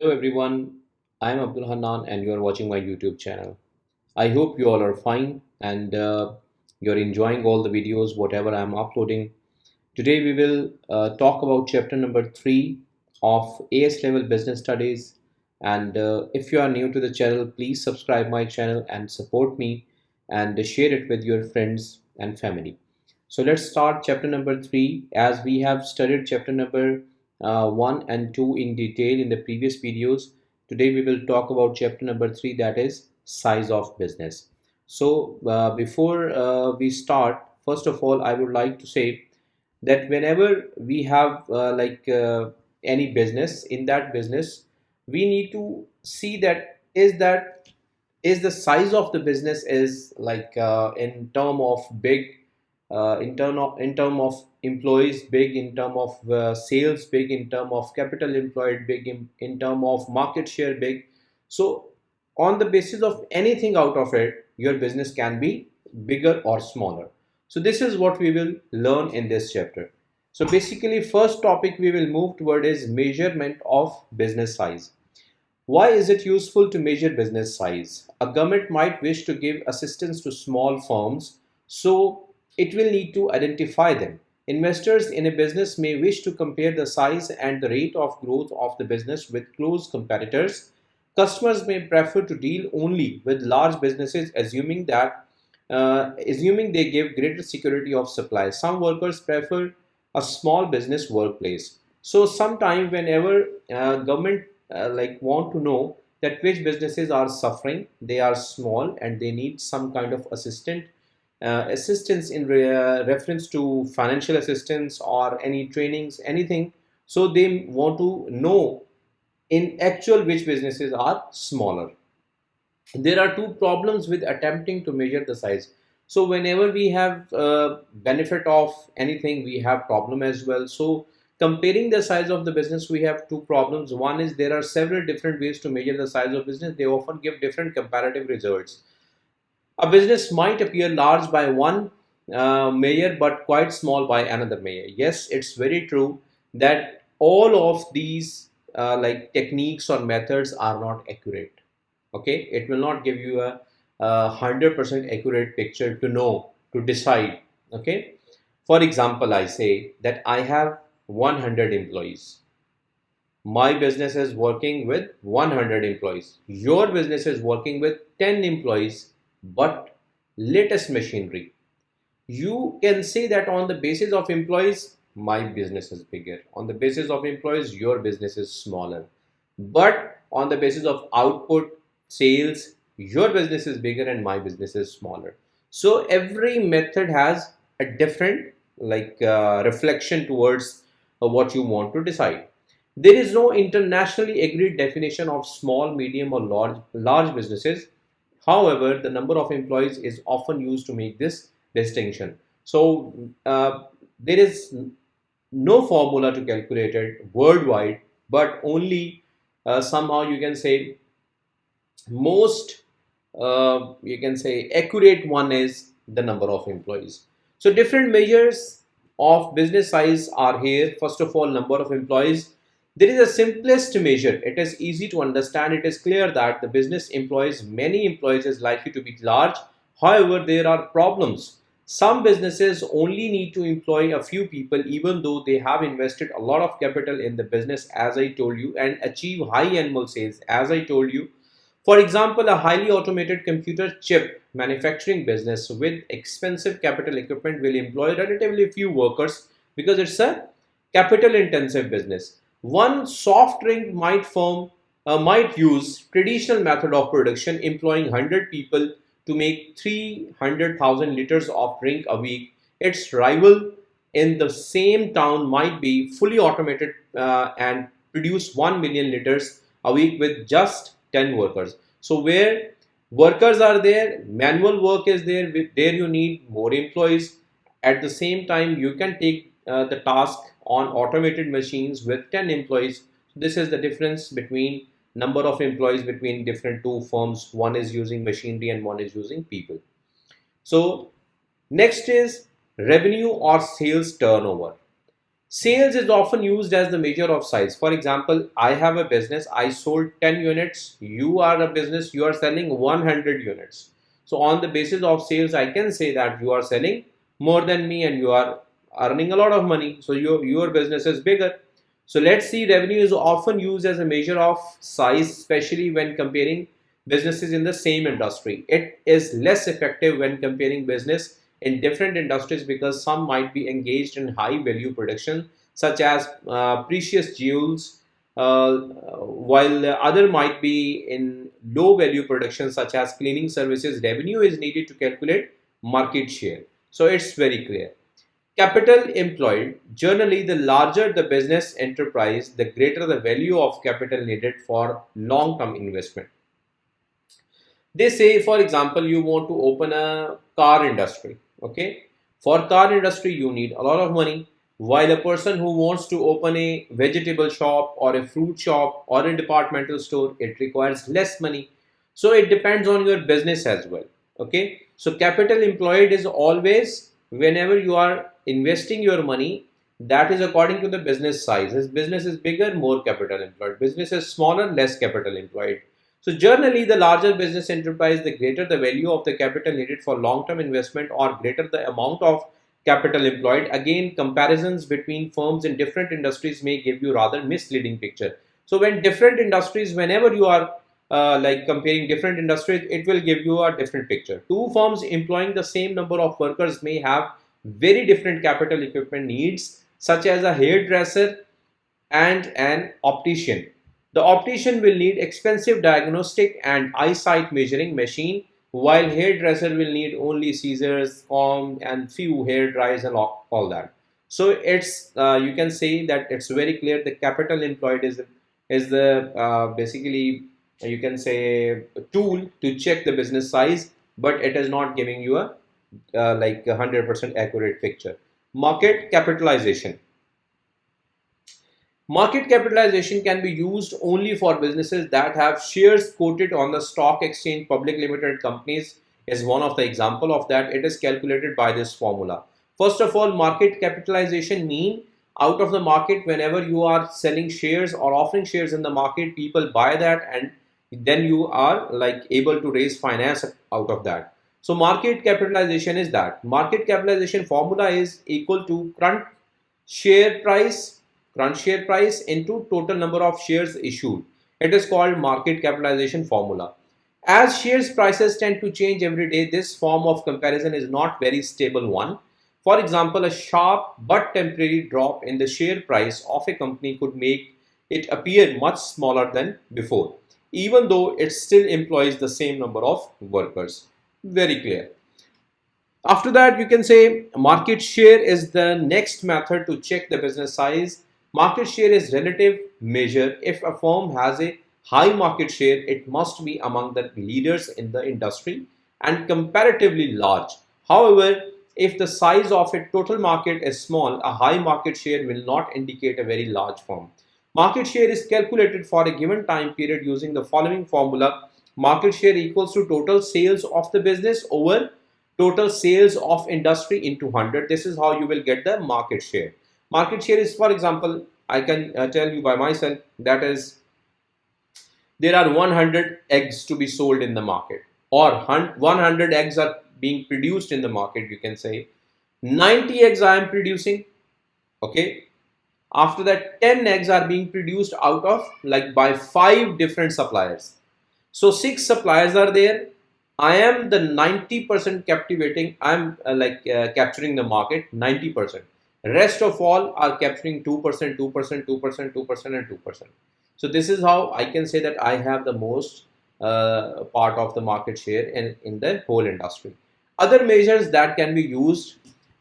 Hello everyone, I am Abdul Hanan and you are watching my YouTube channel. I hope you all are fine and you're enjoying all the videos, whatever I'm uploading. Today we will talk about chapter number 3 of AS level business studies. And if you are new to the channel, please subscribe my channel and support me and share it with your friends and family. So let's start chapter number 3 as we have studied chapter number 1 and 2 in detail in the previous videos. Today we will talk about chapter number 3, that is size of business. So before we start, first of all, I would like to say that whenever we have any business, in that business we need to see that is the size of the business is in term of big, in term of employees big, in term of sales big, in term of capital employed big, in term of market share big. So on the basis of anything out of it, your business can be bigger or smaller. So this is what we will learn in this chapter. So basically, first topic we will move toward is measurement of business size. Why is it useful to measure business size? A government might wish to give assistance to small firms, so it will need to identify them. Investors in a business may wish to compare the size and the rate of growth of the business with close competitors. Customers may prefer to deal only with large businesses, assuming they give greater security of supply. Some workers prefer a small business workplace. So sometime whenever government want to know that which businesses are suffering, they are small and they need some kind of assistance in reference to financial assistance or any trainings, anything. So they want to know in actual which businesses are smaller. There are two problems with attempting to measure the size. So whenever we have benefit of anything, we have problem as well. So comparing the size of the business, we have two problems. One is there are several different ways to measure the size of business. They often give different comparative results. A business might appear large by one measure but quite small by another measure. Yes, it's very true that all of these techniques or methods are not accurate. Okay, it will not give you a 100% accurate picture to know, to decide. Okay, for example, I say that I have 100 employees. My business is working with 100 employees. Your business is working with 10 employees, but latest machinery. You can say that on the basis of employees, my business is bigger. On the basis of employees, your business is smaller. But on the basis of output, sales, your business is bigger and my business is smaller. So every method has a different reflection towards what you want to decide. There is no internationally agreed definition of small, medium, or large businesses. However, the number of employees is often used to make this distinction. So there is no formula to calculate it worldwide, but only somehow you can say most you can say accurate one is the number of employees. So different measures of business size are here. First of all, number of employees. There is a simplest measure. It is easy to understand. It is clear that the business employs many employees is likely to be large. However, there are problems. Some businesses only need to employ a few people even though they have invested a lot of capital in the business, as I told you, and achieve high annual sales, as I told you. For example, a highly automated computer chip manufacturing business with expensive capital equipment will employ relatively few workers because it's a capital intensive business. One soft drink might use traditional method of production, employing 100 people to make 300,000 liters of drink a week. Its rival in the same town might be fully automated and produce 1 million liters a week with just 10 workers. So where workers are there, manual work is there, there you need more employees. At the same time, you can take the task on automated machines with 10 employees. This is the difference between number of employees between different two firms. One is using machinery and one is using people. So next is revenue or sales turnover. Sales is often used as the measure of size. For example, I have a business, I sold 10 units, you are a business, you are selling 100 units. So on the basis of sales, I can say that you are selling more than me and you are earning a lot of money. So your business is bigger. So let's see, revenue is often used as a measure of size, especially when comparing businesses in the same industry. It is less effective when comparing business in different industries because some might be engaged in high value production, such as precious jewels, while other might be in low value production, such as cleaning services. Revenue is needed to calculate market share. So it's very clear. Capital employed. Generally, the larger the business enterprise, the greater the value of capital needed for long term investment. They say, for example, you want to open a car industry. Okay, for car industry you need a lot of money, while a person who wants to open a vegetable shop or a fruit shop or a departmental store, it requires less money. So it depends on your business as well. Okay, so capital employed is always whenever you are investing your money, that is according to the business size. As business is bigger, more capital employed. Business is smaller, less capital employed. So generally, the larger business enterprise, the greater the value of the capital needed for long-term investment or greater the amount of capital employed. Again, comparisons between firms in different industries may give you rather misleading picture. So when different industries, whenever you are like comparing different industries, it will give you a different picture. Two firms employing the same number of workers may have very different capital equipment needs, such as a hairdresser and an optician. The optician will need expensive diagnostic and eyesight measuring machine, while hairdresser will need only scissors, comb, and few hair dryers and all that. So it's you can say that it's very clear the capital employed is the basically you can say a tool to check the business size, but it is not giving you a like 100% accurate picture. Market capitalization. Market capitalization can be used only for businesses that have shares quoted on the stock exchange. Public limited companies is one of the example of that. It is calculated by this formula. First of all, market capitalization mean out of the market, whenever you are selling shares or offering shares in the market, people buy that and then you are like able to raise finance out of that. So market capitalization is that. Market capitalization formula is equal to share price share price into total number of shares issued. It is called market capitalization formula. As shares prices tend to change every day, this form of comparison is not very stable one. For example, a sharp but temporary drop in the share price of a company could make it appear much smaller than before, even though it still employs the same number of workers. Very clear. After that, you can say market share is the next method to check the business size. Market share is relative measure. If a firm has a high market share, it must be among the leaders in the industry and comparatively large. However, if the size of a total market is small, a high market share will not indicate a very large firm. Market share is calculated for a given time period using the following formula. Market share equals to total sales of the business over total sales of industry into 100. This is how you will get the market share. Market share is, for example, I can tell you by myself, that is, there are 100 eggs to be sold in the market, or 100 eggs are being produced in the market, you can say 90 eggs I am producing. Okay, after that 10 eggs are being produced out of like by 5 different suppliers. So 6 suppliers are there. I am the 90% captivating. I'm capturing the market 90%. Rest of all are capturing 2%, 2%, 2%, 2%, and 2%. So this is how I can say that I have the most part of the market share in the whole industry. Other measures that can be used,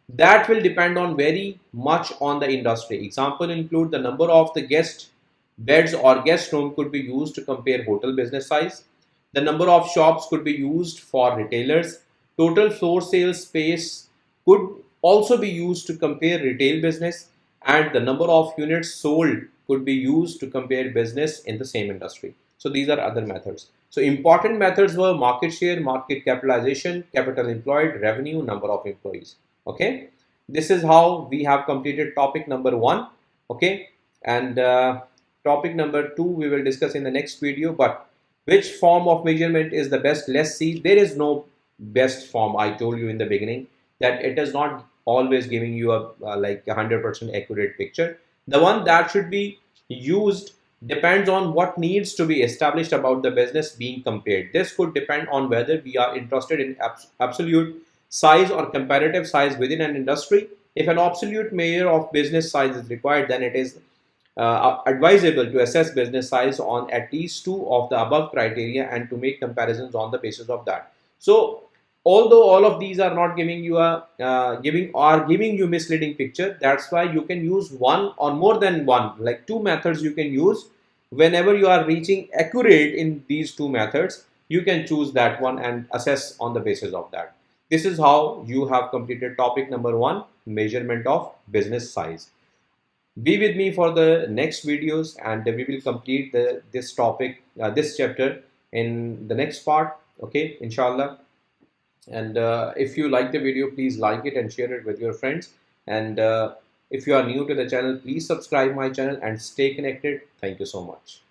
that will depend on very much on the industry. Example include the number of the guest beds or guest room could be used to compare hotel business size. The number of shops could be used for retailers. Total floor sales space could also be used to compare retail business, and the number of units sold could be used to compare business in the same industry. So these are other methods. So important methods were market share, market capitalization, capital employed, revenue, number of employees. Okay. This is how we have completed topic number 1. Okay, and topic number 2 we will discuss in the next video. But which form of measurement is the best? Let's see. There is no best form. I told you in the beginning that it is not always giving you a like 100% accurate picture. The one that should be used depends on what needs to be established about the business being compared. This could depend on whether we are interested in absolute size or comparative size within an industry. If an absolute measure of business size is required, then it is advisable to assess business size on at least two of the above criteria and to make comparisons on the basis of that. So although all of these are not giving you a giving you misleading picture, that's why you can use one or more than one, like two methods you can use. Whenever you are reaching accurate in these two methods, you can choose that one and assess on the basis of that. This is how you have completed topic number 1, measurement of business size. Be with me for the next videos, and we will complete this topic, this chapter in the next part. Okay, inshallah. And if you like the video, please like it and share it with your friends. And if you are new to the channel, please subscribe my channel and stay connected. Thank you so much.